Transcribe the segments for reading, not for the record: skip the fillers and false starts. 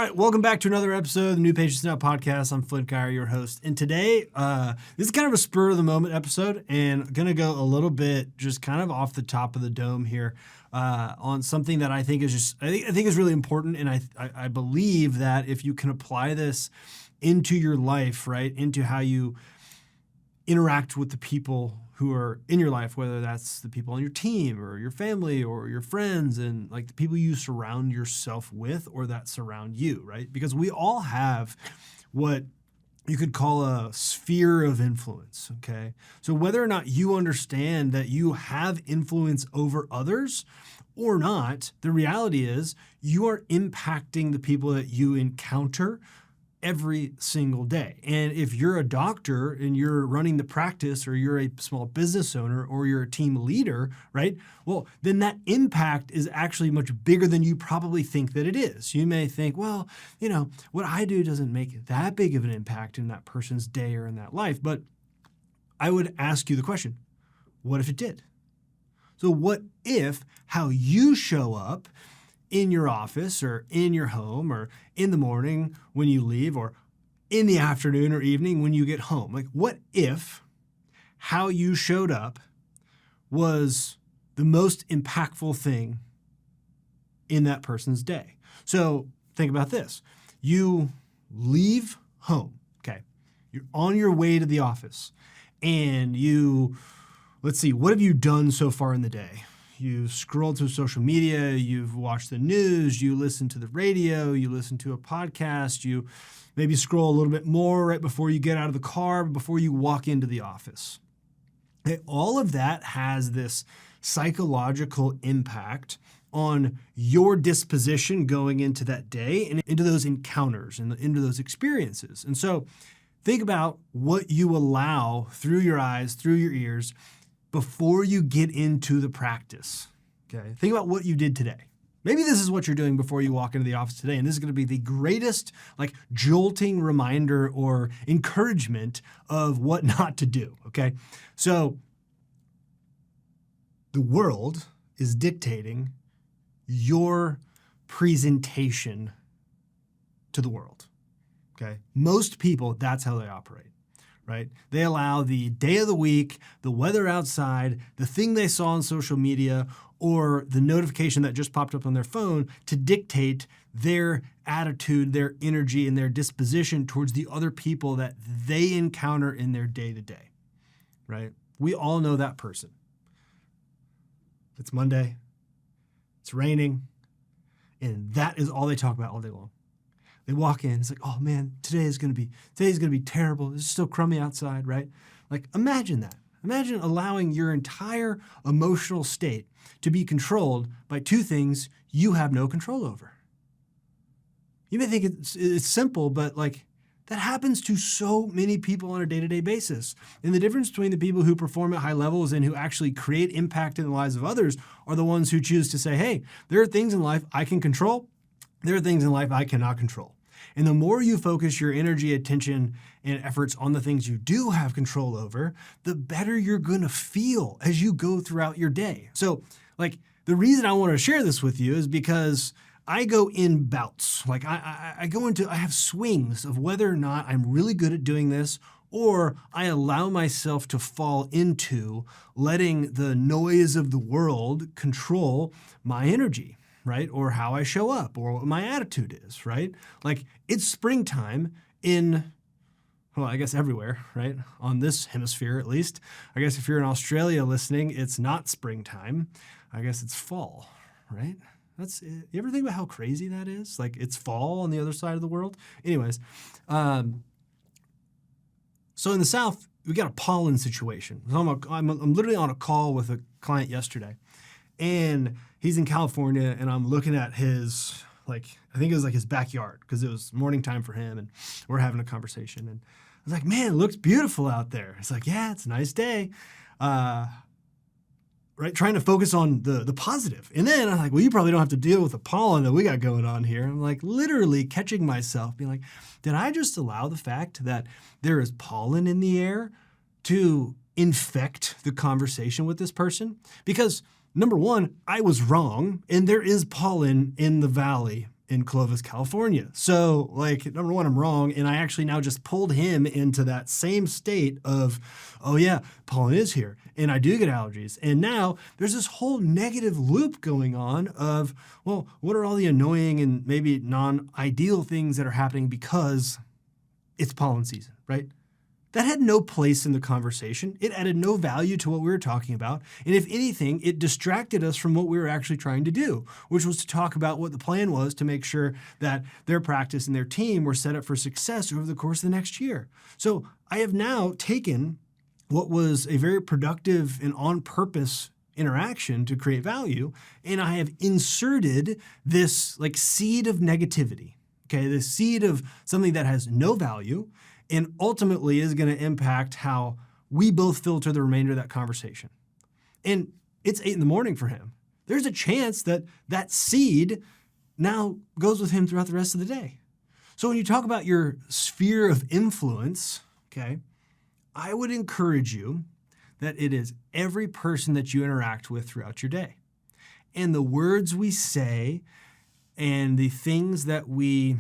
right, welcome back to another episode of the New Patients Now podcast. I'm Flint Geier, your host. And today, this is kind of a spur of the moment episode, and I'm going to go a little bit just kind of off the top of the dome here on something that I think is I think is really important. And I believe that if you can apply this into your life, right, into how you interact with the people who are in your life, whether that's the people on your team or your family or your friends and like the people you surround yourself with or that surround you, right? Because we all have what you could call a sphere of influence, okay? So whether or not you understand that you have influence over others or not, the reality is you are impacting the people that you encounter every single day. And if you're a doctor and you're running the practice or you're a small business owner or you're a team leader, right? Well, then that impact is actually much bigger than you probably think that it is. You may think, well, you know, what I do doesn't make that big of an impact in that person's day or in that life. But I would ask you the question, what if it did? So what if how you show up in your office or in your home or in the morning when you leave or in the afternoon or evening when you get home? Like, what if how you showed up was the most impactful thing in that person's day? So think about this. You leave home, okay? You're on your way to the office and let's see, what have you done so far in the day? You've scrolled through social media, you've watched the news, you listen to the radio, you listen to a podcast, you maybe scroll a little bit more right before you get out of the car, before you walk into the office. Okay, all of that has this psychological impact on your disposition going into that day and into those encounters and into those experiences. And so think about what you allow through your eyes, through your ears, before you get into the practice, okay? Think about what you did today. Maybe this is what you're doing before you walk into the office today, and this is going to be the greatest, like, jolting reminder or encouragement of what not to do, okay? So the world is dictating your presentation to the world, okay? Most people, that's how they operate. Right? They allow the day of the week, the weather outside, the thing they saw on social media, or the notification that just popped up on their phone to dictate their attitude, their energy, and their disposition towards the other people that they encounter in their day-to-day, right? We all know that person. It's Monday, it's raining, and that is all they talk about all day long. They walk in, it's like, oh man, today's gonna be terrible. It's still crummy outside, right? Like, imagine that. Imagine allowing your entire emotional state to be controlled by two things you have no control over. You may think it's simple, but like, that happens to so many people on a day-to-day basis. And the difference between the people who perform at high levels and who actually create impact in the lives of others are the ones who choose to say, hey, there are things in life I can control. There are things in life I cannot control. And the more you focus your energy, attention, and efforts on the things you do have control over, the better you're going to feel as you go throughout your day. So, like, the reason I want to share this with you is because I go in bouts. Like, I have swings of whether or not I'm really good at doing this, or I allow myself to fall into letting the noise of the world control my energy, right? Or how I show up, or what my attitude is, right? Like, it's springtime well, I guess everywhere, right? On this hemisphere, at least. I guess if you're in Australia listening, it's not springtime. I guess it's fall, right? You ever think about how crazy that is? Like, it's fall on the other side of the world? Anyways, so in the South, we got a pollen situation. So I'm literally on a call with a client yesterday, and he's in California, and I'm looking at his, like, I think it was like his backyard, because it was morning time for him, and we're having a conversation. And I was like, man, it looks beautiful out there. It's like, yeah, it's a nice day. Right? Trying to focus on the positive. And then I'm like, well, you probably don't have to deal with the pollen that we got going on here. I'm like literally catching myself being like, did I just allow the fact that there is pollen in the air to infect the conversation with this person? Because number one, I was wrong, and there is pollen in the valley in Clovis, California. So like, number one, I'm wrong. And I actually now just pulled him into that same state of, oh yeah, pollen is here and I do get allergies. And now there's this whole negative loop going on of, well, what are all the annoying and maybe non-ideal things that are happening because it's pollen season, right? That had no place in the conversation. It added no value to what we were talking about. And if anything, it distracted us from what we were actually trying to do, which was to talk about what the plan was to make sure that their practice and their team were set up for success over the course of the next year. So I have now taken what was a very productive and on purpose interaction to create value, and I have inserted this like seed of negativity, okay, the seed of something that has no value and ultimately is going to impact how we both filter the remainder of that conversation. And it's 8 a.m. for him. There's a chance that that seed now goes with him throughout the rest of the day. So when you talk about your sphere of influence, okay, I would encourage you that it is every person that you interact with throughout your day. And the words we say and the things that we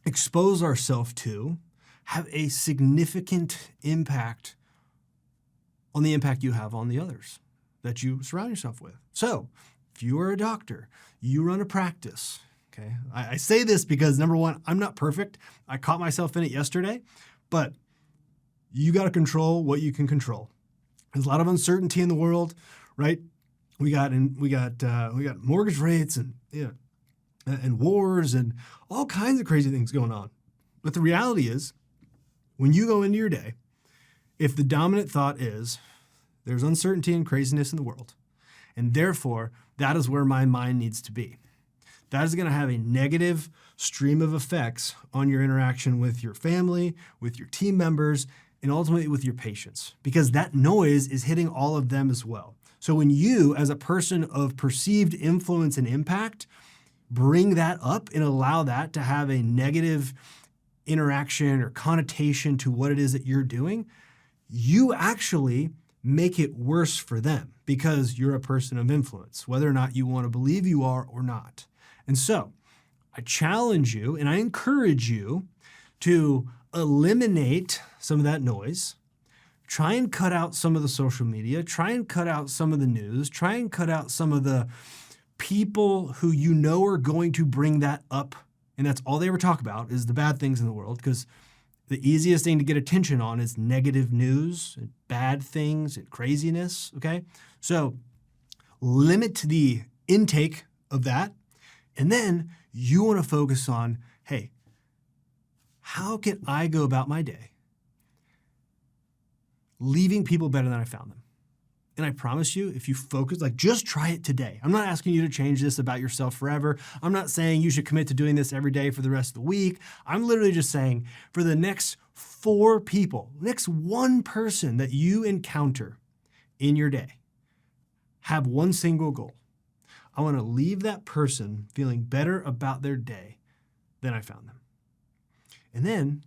expose ourselves to have a significant impact on the impact you have on the others that you surround yourself with. So if you are a doctor, you run a practice, okay? I say this because, number one, I'm not perfect. I caught myself in it yesterday, but you got to control what you can control. There's a lot of uncertainty in the world, right? We got mortgage rates and wars and all kinds of crazy things going on. But the reality is, when you go into your day, if the dominant thought is there's uncertainty and craziness in the world, and therefore that is where my mind needs to be, that is going to have a negative stream of effects on your interaction with your family, with your team members, and ultimately with your patients, because that noise is hitting all of them as well. So when you, as a person of perceived influence and impact, bring that up and allow that to have a negative interaction or connotation to what it is that you're doing, you actually make it worse for them because you're a person of influence, whether or not you want to believe you are or not. And so I challenge you and I encourage you to eliminate some of that noise. Try and cut out some of the social media. Try and cut out some of the news. Try and cut out some of the people who you know are going to bring that up. And that's all they ever talk about is the bad things in the world, because the easiest thing to get attention on is negative news and bad things and craziness, okay? So limit the intake of that. And then you want to focus on, hey, how can I go about my day leaving people better than I found them? And I promise you, if you focus, like just try it today. I'm not asking you to change this about yourself forever. I'm not saying you should commit to doing this every day for the rest of the week. I'm literally just saying for the next 4 people, next one person that you encounter in your day, have one single goal. I want to leave that person feeling better about their day than I found them. And then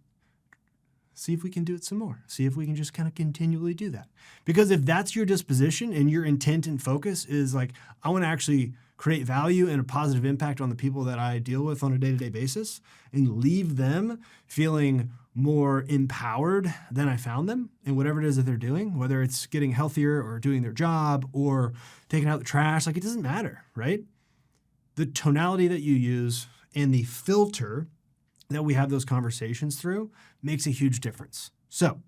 see if we can do it some more. See if we can just kind of continually do that. Because if that's your disposition and your intent and focus is like, I want to actually create value and a positive impact on the people that I deal with on a day-to-day basis and leave them feeling more empowered than I found them in whatever it is that they're doing, whether it's getting healthier or doing their job or taking out the trash, like it doesn't matter, right? The tonality that you use and the filter that we have those conversations through makes a huge difference. So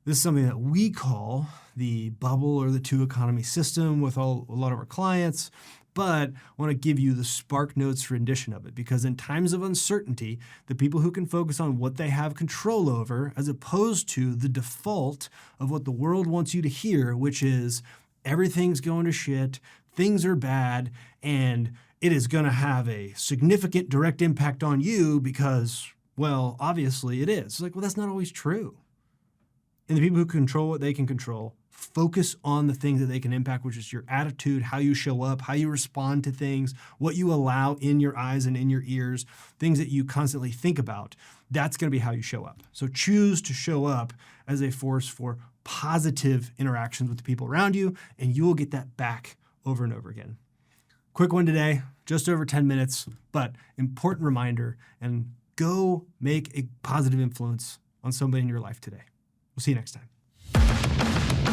this is something that we call the bubble or the 2 economy system with a lot of our clients, but I want to give you the Spark Notes rendition of it, because in times of uncertainty, the people who can focus on what they have control over as opposed to the default of what the world wants you to hear, which is everything's going to shit, things are bad, and it is going to have a significant direct impact on you because, well, obviously it is. It's like, well, that's not always true. And the people who control what they can control focus on the things that they can impact, which is your attitude, how you show up, how you respond to things, what you allow in your eyes and in your ears, things that you constantly think about. That's going to be how you show up. So choose to show up as a force for positive interactions with the people around you, and you will get that back over and over again. Quick one today. just over 10 minutes, but important reminder, and go make a positive influence on somebody in your life today. We'll see you next time.